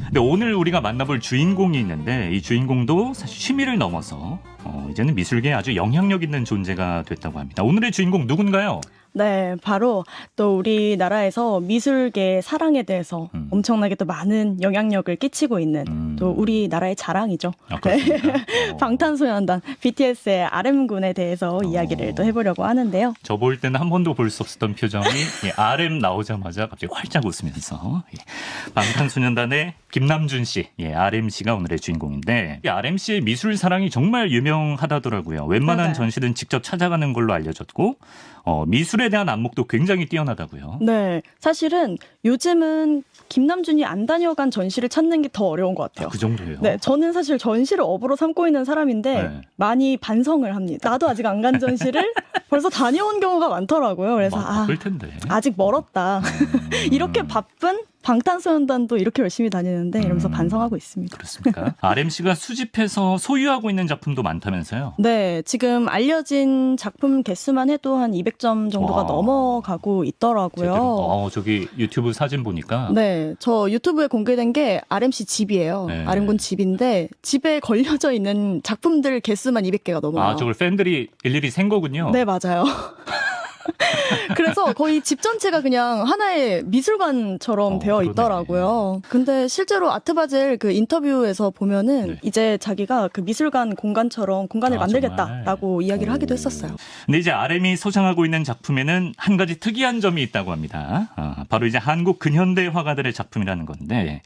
근데 오늘 우리가 만나볼 주인공이 있는데 이 주인공도 사실 취미를 넘어서 이제는 미술계에 아주 영향력 있는 존재가 됐다고 합니다. 오늘의 주인공 누군가요? 네, 바로 또 우리나라에서 미술계 사랑에 대해서 엄청나게 또 많은 영향력을 끼치고 있는 또 우리나라의 자랑이죠. 아, 그렇습니까? 방탄소년단 BTS의 RM군에 대해서 이야기를 또 해보려고 하는데요. 저 볼 때는 한 번도 볼 수 없었던 표정이 RM 나오자마자 갑자기 활짝 웃으면서 방탄소년단의 김남준 씨, RM 씨가 오늘의 주인공인데 이 RM 씨의 미술 사랑이 정말 유명하다더라고요. 웬만한 맞아요. 전시든 직접 찾아가는 걸로 알려졌고 미술에 대한 안목도 굉장히 뛰어나다고요. 네, 사실은 요즘은 김남준이 안 다녀간 전시를 찾는 게 더 어려운 것 같아요. 그 정도예요? 네, 저는 사실 전시를 업으로 삼고 있는 사람인데 네. 많이 반성을 합니다. 나도 아직 안 간 전시를 벌써 다녀온 경우가 많더라고요. 그래서 바쁠 텐데. 아직 멀었다. 이렇게 바쁜 방탄소년단도 이렇게 열심히 다니는데 이러면서 반성하고 있습니다. 그렇습니까? RM 씨가 수집해서 소유하고 있는 작품도 많다면서요? 네, 지금 알려진 작품 개수만 해도 한 200점 정도가 와. 넘어가고 있더라고요. 제대로. 저기 유튜브 사진 보니까 네, 저 유튜브에 공개된 게 RMC 집이에요. 네. RM군 집인데 집에 걸려져 있는 작품들 개수만 200개가 넘어요. 저걸 팬들이 일일이 센 거군요. 네, 맞아요. 그래서 거의 집 전체가 그냥 하나의 미술관처럼 되어 그러네. 있더라고요. 근데 실제로 아트바젤 그 인터뷰에서 보면은 네. 이제 자기가 그 미술관 공간처럼 공간을 만들겠다라고 정말? 이야기를 하기도 했었어요. 근데 이제 RM이 소장하고 있는 작품에는 한 가지 특이한 점이 있다고 합니다. 바로 이제 한국 근현대 화가들의 작품이라는 건데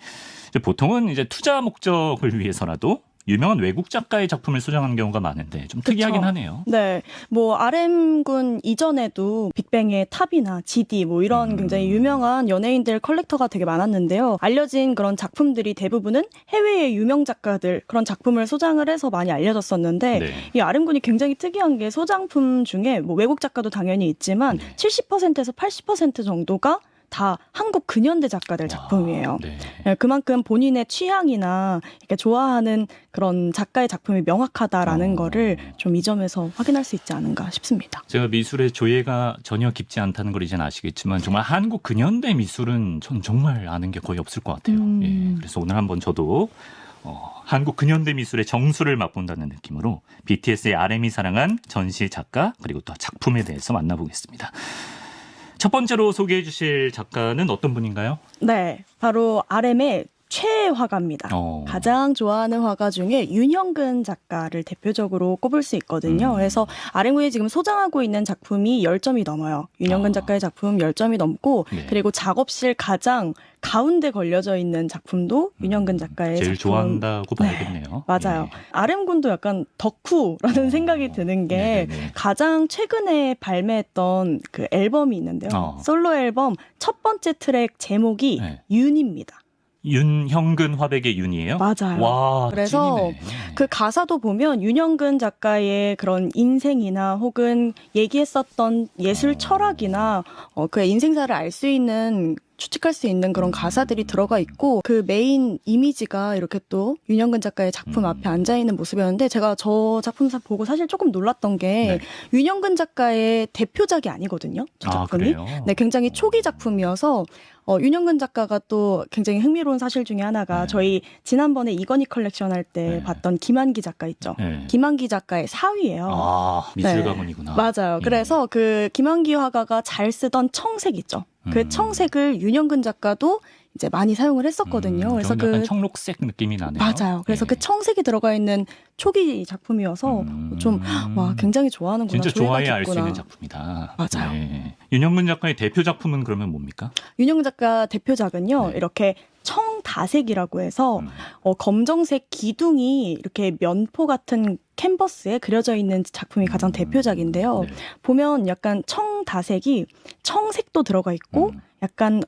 이제 보통은 이제 투자 목적을 위해서라도 유명한 외국 작가의 작품을 소장하는 경우가 많은데 좀 특이하긴 그쵸. 하네요. 네, 뭐 RM군 이전에도 빅뱅의 탑이나 GD 뭐 이런 굉장히 유명한 연예인들 컬렉터가 되게 많았는데요. 알려진 그런 작품들이 대부분은 해외의 유명 작가들 그런 작품을 소장을 해서 많이 알려졌었는데 네. 이 RM군이 굉장히 특이한 게 소장품 중에 뭐 외국 작가도 당연히 있지만 70%에서 80% 정도가 다 한국 근현대 작가들 작품이에요. 네. 네, 그만큼 본인의 취향이나 이렇게 좋아하는 그런 작가의 작품이 명확하다라는 거를 좀 이 점에서 확인할 수 있지 않은가 싶습니다. 제가 미술의 조예가 전혀 깊지 않다는 걸 이제는 아시겠지만 정말 한국 근현대 미술은 전 정말 아는 게 거의 없을 것 같아요. 예, 그래서 오늘 한번 저도 한국 근현대 미술의 정수를 맛본다는 느낌으로 BTS의 RM이 사랑한 전시 작가 그리고 또 작품에 대해서 만나보겠습니다. 첫 번째로 소개해 주실 작가는 어떤 분인가요? 네, 바로 RM의 최애 화가입니다. 가장 좋아하는 화가 중에 윤형근 작가를 대표적으로 꼽을 수 있거든요. 그래서 RM군이 지금 소장하고 있는 작품이 10점이 넘어요. 윤형근 작가의 작품 10점이 넘고 네. 그리고 작업실 가장 가운데 걸려져 있는 작품도 윤형근 작가의 제일 작품. 좋아한다고 봐야겠네요. 맞아요. 예. RM군도 약간 덕후라는 생각이 드는 게 네네네. 가장 최근에 발매했던 그 앨범이 있는데요. 솔로 앨범 첫 번째 트랙 제목이 네. 윤입니다. 윤형근 화백의 윤이에요? 맞아요. 와, 그래서 찐이네. 그 가사도 보면 윤형근 작가의 그런 인생이나 혹은 얘기했었던 예술 철학이나 그의 인생사를 알 수 있는 추측할 수 있는 그런 가사들이 들어가 있고 그 메인 이미지가 이렇게 또 윤형근 작가의 작품 앞에 앉아있는 모습이었는데 제가 저 작품 보고 사실 조금 놀랐던 게 윤형근 작가의 대표작이 아니거든요. 저 작품이. 그래요? 네, 굉장히 초기 작품이어서 윤형근 작가가 또 굉장히 흥미로운 사실 중에 하나가 저희 지난번에 이건희 컬렉션 할 때 봤던 김한기 작가 있죠. 네. 김한기 작가의 사위예요. 미술 가문이구나. 맞아요. 그래서 그 김한기 화가가 잘 쓰던 청색 있죠. 그 청색을 윤형근 작가도 이제 많이 사용을 했었거든요. 그래서 좀 약간 청록색 느낌이 나네요. 맞아요. 그래서 그 청색이 들어가 있는 초기 작품이어서 좀 와 굉장히 좋아하는구나. 진짜 조예가 좋아해야 알 수 깊구나. 있는 작품이다. 맞아요. 네. 윤형근 작가의 대표 작품은 그러면 뭡니까? 윤형근 작가 대표작은요. 이렇게 청다색이라고 해서 검정색 기둥이 이렇게 면포 같은 캔버스에 그려져 있는 작품이 가장 대표작인데요. 보면 약간 청다색이 청색도 들어가 있고 약간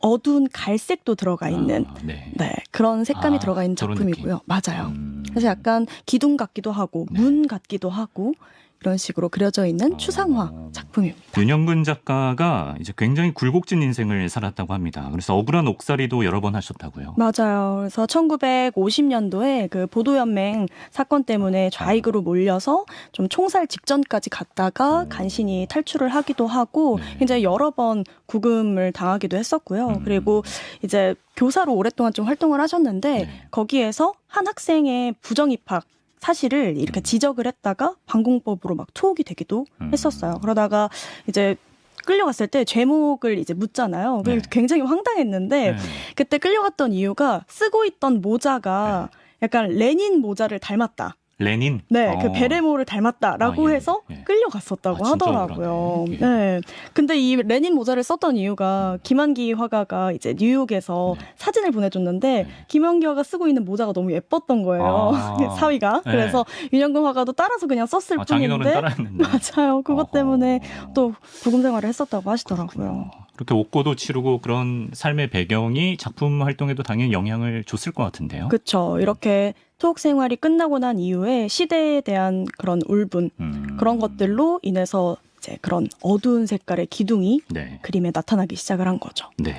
어두운 갈색도 들어가 있는 네, 그런 색감이 들어가 있는 저런 작품이고요. 느낌. 맞아요. 그래서 약간 기둥 같기도 하고 문 같기도 하고 이런 식으로 그려져 있는 추상화 작품입니다. 윤영근 작가가 이제 굉장히 굴곡진 인생을 살았다고 합니다. 그래서 억울한 옥살이도 여러 번 하셨다고요. 맞아요. 그래서 1950년도에 그 보도연맹 사건 때문에 좌익으로 몰려서 좀 총살 직전까지 갔다가 간신히 탈출을 하기도 하고 굉장히 여러 번 구금을 당하기도 했었고요. 그리고 이제 교사로 오랫동안 좀 활동을 하셨는데 거기에서 한 학생의 부정입학 사실을 이렇게 지적을 했다가 방공법으로 막 투옥이 되기도 했었어요. 그러다가 이제 끌려갔을 때 제목을 이제 묻잖아요. 그래서 굉장히 황당했는데 그때 끌려갔던 이유가 쓰고 있던 모자가 약간 레닌 모자를 닮았다. 레닌? 네, 그 베레모를 닮았다라고 예, 해서 예. 끌려갔었다고 진짜 하더라고요. 억울하네. 예. 네. 근데 이 레닌 모자를 썼던 이유가 김한기 화가가 이제 뉴욕에서 사진을 보내줬는데 김한기 화가 쓰고 있는 모자가 너무 예뻤던 거예요. 사위가. 네. 그래서 윤영근 화가도 따라서 그냥 썼을 장인어른 뿐인데 따라했는데. 맞아요. 그것 때문에 또 부금 생활을 했었다고 하시더라고요. 그렇게 옥고도 치르고 그런 삶의 배경이 작품 활동에도 당연히 영향을 줬을 것 같은데요. 그렇죠. 이렇게 투옥 생활이 끝나고 난 이후에 시대에 대한 그런 울분 그런 것들로 인해서 이제 그런 어두운 색깔의 기둥이 네. 그림에 나타나기 시작을 한 거죠. 네.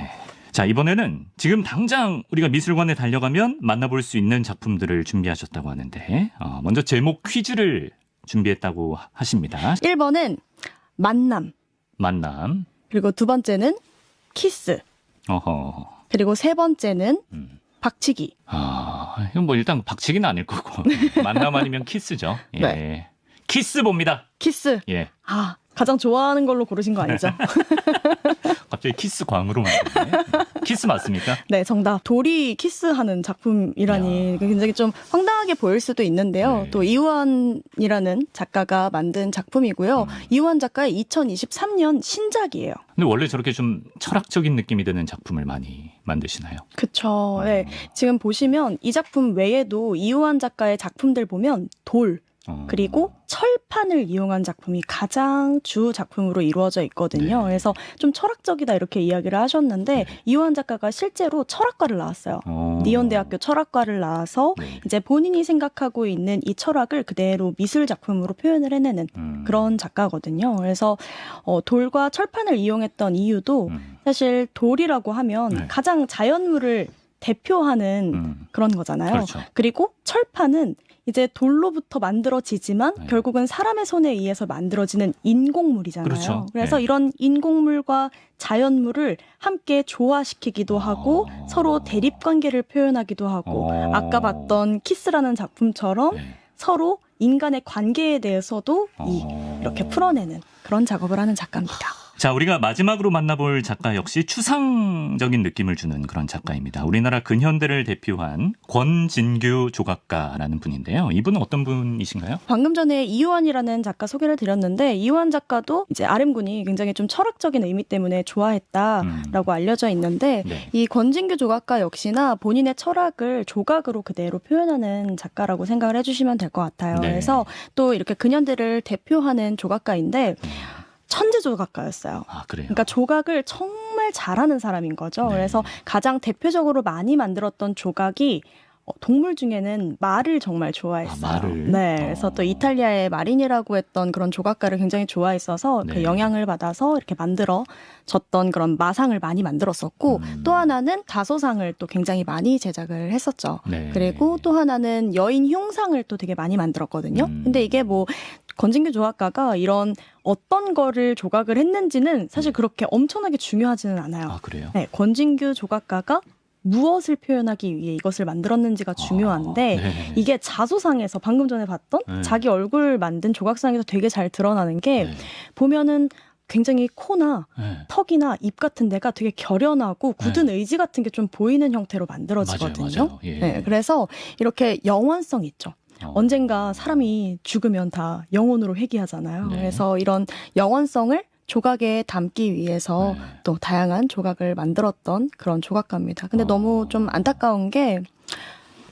자, 이번에는 지금 당장 우리가 미술관에 달려가면 만나볼 수 있는 작품들을 준비하셨다고 하는데 먼저 제목 퀴즈를 준비했다고 하십니다. 1번은 만남, 만남. 그리고 두 번째는 키스, 어허. 그리고 세 번째는 박치기. 이건 뭐 일단 박치기는 아닐 거고 만남 아니면 키스죠. 예. 네. 키스 봅니다. 키스. 예. 가장 좋아하는 걸로 고르신 거 아니죠? 갑자기 키스 광으로 만드네. 키스 맞습니까? 네, 정답. 돌이 키스하는 작품이라니 굉장히 좀 황당하게 보일 수도 있는데요. 네. 또 이우환이라는 작가가 만든 작품이고요. 이우환 작가의 2023년 신작이에요. 근데 원래 저렇게 좀 철학적인 느낌이 드는 작품을 많이 만드시나요? 그쵸. 네. 지금 보시면 이 작품 외에도 이우환 작가의 작품들 보면 돌, 그리고 철판을 이용한 작품이 가장 주 작품으로 이루어져 있거든요. 네. 그래서 좀 철학적이다 이렇게 이야기를 하셨는데 이우환 작가가 실제로 철학과를 나왔어요. 니온대학교 철학과를 나와서 이제 본인이 생각하고 있는 이 철학을 그대로 미술 작품으로 표현을 해내는 그런 작가거든요. 그래서 돌과 철판을 이용했던 이유도 사실 돌이라고 하면 가장 자연물을 대표하는 그런 거잖아요. 그렇죠. 그리고 철판은 이제 돌로부터 만들어지지만 결국은 사람의 손에 의해서 만들어지는 인공물이잖아요. 그렇죠. 그래서 이런 인공물과 자연물을 함께 조화시키기도 하고 서로 대립관계를 표현하기도 하고 아까 봤던 키스라는 작품처럼 서로 인간의 관계에 대해서도 이렇게 풀어내는 그런 작업을 하는 작가입니다. 자, 우리가 마지막으로 만나볼 작가 역시 추상적인 느낌을 주는 그런 작가입니다. 우리나라 근현대를 대표한 권진규 조각가라는 분인데요. 이분은 어떤 분이신가요? 방금 전에 이우환이라는 작가 소개를 드렸는데 이우환 작가도 이제 아렘군이 굉장히 좀 철학적인 의미 때문에 좋아했다라고 알려져 있는데 이 권진규 조각가 역시나 본인의 철학을 조각으로 그대로 표현하는 작가라고 생각을 해주시면 될 것 같아요. 그래서 또 이렇게 근현대를 대표하는 조각가인데 천재 조각가였어요. 그래요? 그러니까 조각을 정말 잘하는 사람인 거죠. 그래서 가장 대표적으로 많이 만들었던 조각이 동물 중에는 말을 정말 좋아했어요. 말을? 네, 그래서 또 이탈리아의 마리니라고 했던 그런 조각가를 굉장히 좋아했어서 그 영향을 받아서 이렇게 만들어졌던 그런 마상을 많이 만들었었고 또 하나는 다소상을 또 굉장히 많이 제작을 했었죠. 그리고 또 하나는 여인 흉상을 또 되게 많이 만들었거든요. 근데 이게 뭐 권진규 조각가가 이런 어떤 거를 조각을 했는지는 사실 그렇게 엄청나게 중요하지는 않아요. 그래요? 네, 권진규 조각가가 무엇을 표현하기 위해 이것을 만들었는지가 중요한데 이게 자소상에서 방금 전에 봤던 자기 얼굴 만든 조각상에서 되게 잘 드러나는 게 보면은 굉장히 코나 턱이나 입 같은 데가 되게 결연하고 굳은 의지 같은 게 좀 보이는 형태로 만들어지거든요. 맞아요. 예. 네, 그래서 이렇게 영원성 있죠. 언젠가 사람이 죽으면 다 영혼으로 회귀하잖아요. 그래서 이런 영원성을 조각에 담기 위해서 또 다양한 조각을 만들었던 그런 조각가입니다. 근데 너무 좀 안타까운 게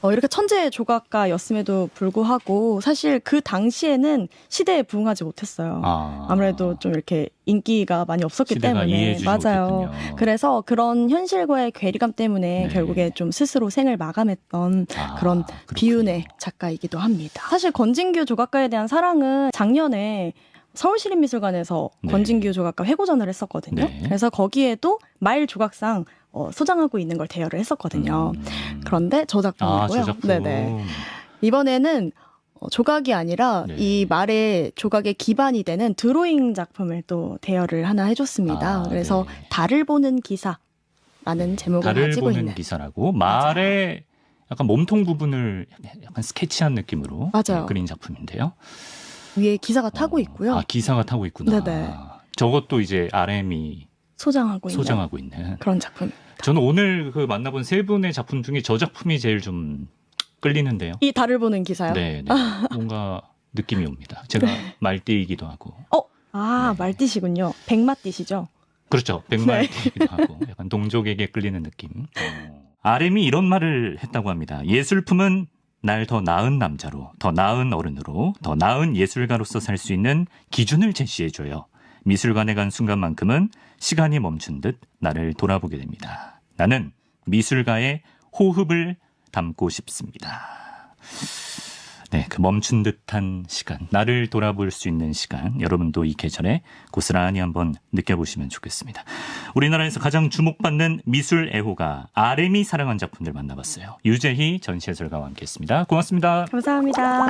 이렇게 천재 조각가였음에도 불구하고 사실 그 당시에는 시대에 부응하지 못했어요. 아무래도 좀 이렇게 인기가 많이 없었기 시대가 때문에 이해해주지 맞아요. 못했군요. 그래서 그런 현실과의 괴리감 때문에 네. 결국에 좀 스스로 생을 마감했던 그런 그렇군요. 비운의 작가이기도 합니다. 사실 권진규 조각가에 대한 사랑은 작년에 서울시립미술관에서 네. 권진규 조각가 회고전을 했었거든요. 네. 그래서 거기에도 마일 조각상 소장하고 있는 걸 대여를 했었거든요. 그런데 저 작품이고요. 저 작품. 네네. 이번에는 조각이 아니라 네. 이 말의 조각의 기반이 되는 드로잉 작품을 또 대여를 하나 해줬습니다. 그래서 네. 달을 보는 기사라는 제목을 달을 가지고 보는 있는. 기사라고 말의 약간 몸통 부분을 약간 스케치한 느낌으로 맞아요. 그린 작품인데요. 위에 기사가 타고 있고요. 기사가 타고 있구나. 네네. 저것도 이제 RM이 소장하고 있는 소장하고 있는. 그런 작품. 저는 오늘 그 만나본 세 분의 작품 중에 저 작품이 제일 좀 끌리는데요. 이 달을 보는 기사요? 네, 네. 뭔가 느낌이 옵니다. 제가 말띠이기도 하고. 네. 말띠시군요. 백마띠시죠? 그렇죠. 백말띠이기도 하고 약간 동족에게 끌리는 느낌. RM이 이런 말을 했다고 합니다. 예술품은 날 더 나은 남자로, 더 나은 어른으로, 더 나은 예술가로서 살 수 있는 기준을 제시해줘요. 미술관에 간 순간만큼은 시간이 멈춘 듯 나를 돌아보게 됩니다. 나는 미술가의 호흡을 담고 싶습니다. 네, 그 멈춘 듯한 시간, 나를 돌아볼 수 있는 시간, 여러분도 이 계절에 고스란히 한번 느껴보시면 좋겠습니다. 우리나라에서 가장 주목받는 미술 애호가 RM이 사랑한 작품들 만나봤어요. 유재희 전시해설가와 함께했습니다. 고맙습니다. 감사합니다.